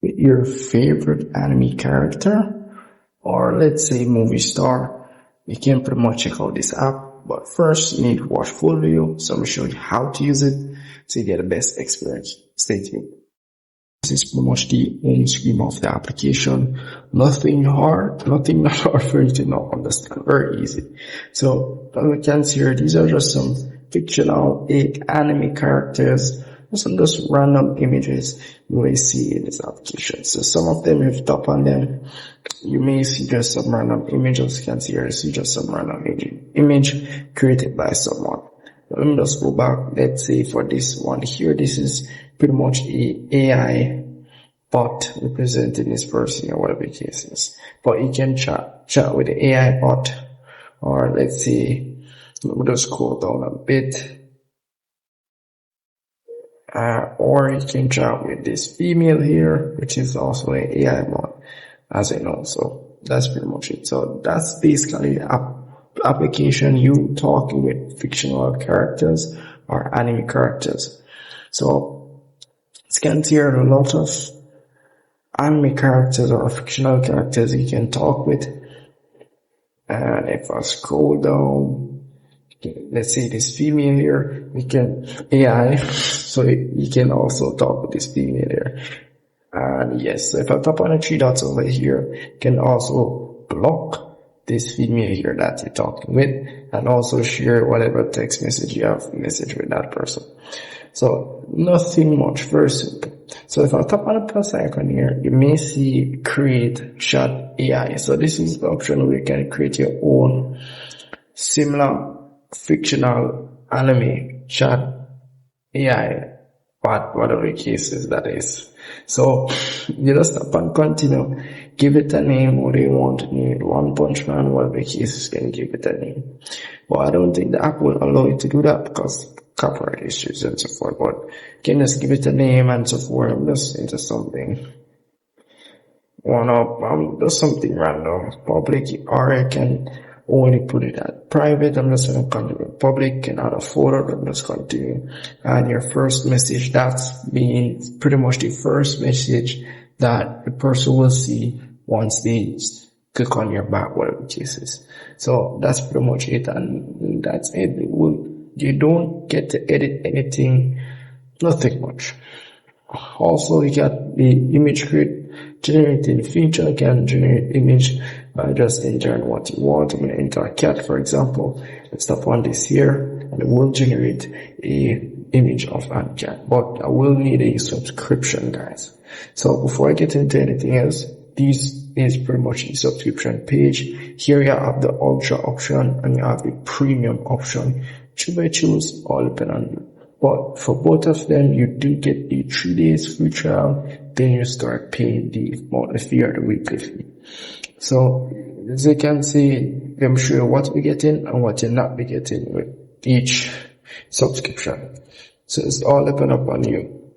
with your favorite anime character, or let's say movie star, you can pretty much check out this app. But first, you need to watch full video, so I'm going to show you how to use it to get the best experience. Stay tuned. This is pretty much the home screen of the application. Nothing hard, nothing not hard for you to not understand. Very easy. So, as you can see here, these are just some fictional anime characters, some just random images you may see in this application. So some of them, if you tap on them, you may see just some random images. You can see here, you see just some random image created by someone. Let me just go back. Let's say for this one here, this is pretty much a AI bot representing this person or whatever the case is. But you can chat with the AI bot, or let's say, let me just scroll down a bit. Or you can chat with this female here, which is also an AI bot, as I know. So that's pretty much it. So that's basically the application, you talking with fictional characters or anime characters. So you can see here a lot of anime characters or fictional characters you can talk with. And if I scroll down, let's say this female here, we can AI, so you can also talk with this female here. And yes, so if I tap on the three dots over here, you can also block this female here that you're talking with, and also share whatever text message you have message with that person. So nothing much, very simple. So if I tap on the plus icon here, you may see create chat AI. So this is the option where you can create your own similar fictional anime chat AI, but whatever the case is that is. So you just tap on continue, give it a name, what do you want to name it, One Punch Man, whatever the case is, can give it a name. But I don't think the app will allow you to do that because copyright issues and so forth, but you can just give it a name and so forth. I'm just into something just something random, public, or I can only put it at private. I'm just going to continue public, and add a photo. I'm just continue. And your first message, that's being pretty much the first message that the person will see once they click on your back, whatever the case is. So that's pretty much it, and that's it. You don't get to edit anything, nothing much. Also, you got the image generating feature. You can generate image by just entering what you want. I'm going to enter a cat, for example. Let's tap on this here, and it will generate a image of a cat. But I will need a subscription, guys. So before I get into anything else, this is pretty much the subscription page. Here you have the ultra option and you have the premium option. Choose, all depend on you. But for both of them, you do get the 3 days free trial, then you start paying the monthly fee or the weekly fee. So, as you can see, I'm sure what you're getting and what you're not be getting with each subscription. So it's all depend upon you.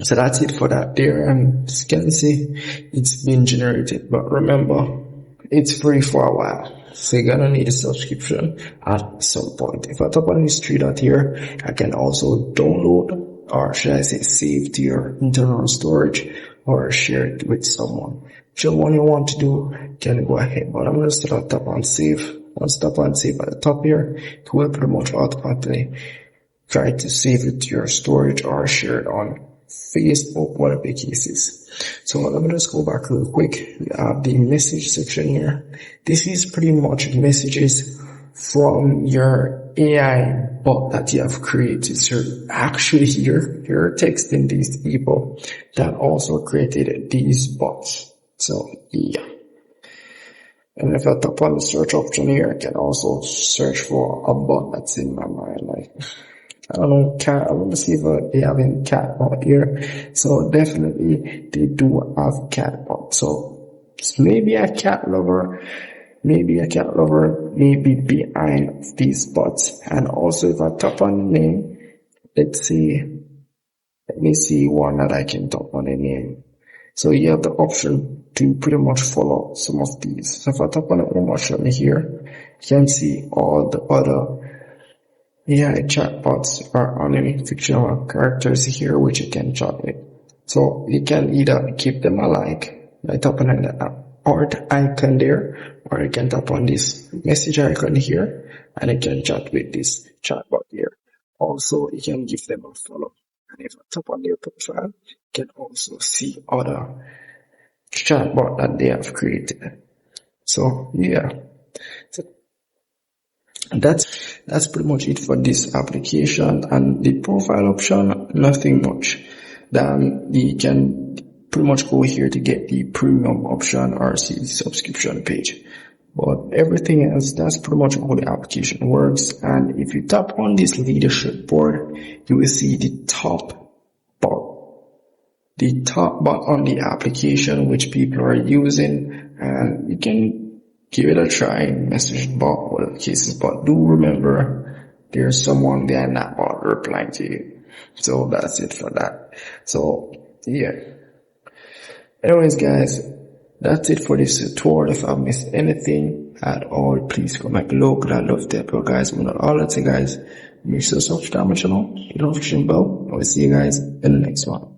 So that's it for that there, and as you can see, it's been generated. But remember, it's free for a while. So you're gonna need a subscription at some point. If I tap on this three dot here, I can also download, or should I say save to your internal storage, or share it with someone. Whichever one you want to do, you can go ahead. But I'm gonna start tap on save. Once tap on save at the top here, it will pretty much automatically try to save it to your storage or share it on Facebook, whatever the case is. So let me just go back real quick. We have the message section here. This is pretty much messages from your AI bot that you have created. So actually you're texting these people that also created these bots. So yeah. And if I tap on the search option here, I can also search for a bot that's in my mind. Like, I don't know, cat. I want to see if they have any cat bot here. So definitely they do have cat bot. So maybe a cat lover may be behind these bots. And also if I tap on the name, let me see one that I can tap on the name. So you have the option to pretty much follow some of these. So if I tap on the home option here, you can see all the other AI chatbots or anime fictional characters here which you can chat with. So you can either keep them alike by tapping on the art icon there, or you can tap on this message icon here and you can chat with this chatbot here. Also, you can give them a follow. And if you tap on their profile, you can also see other chatbot that they have created. So yeah, so that's pretty much it for this application. And the profile option, nothing much. Then you can pretty much go here to get the premium option or see the subscription page. But everything else, that's pretty much how the application works. And if you tap on this leadership board, you will see the top bar on the application which people are using, and you can give it a try, message bot, whatever cases. But do remember, there's someone behind that bot replying to you. So that's it for that. So yeah. Anyways, guys, that's it for this tutorial. If I've missed anything at all, please comment below. Cause I love to help you guys. But not all that, guys. Make sure to subscribe to my channel, hit the notification bell. I will see you guys in the next one.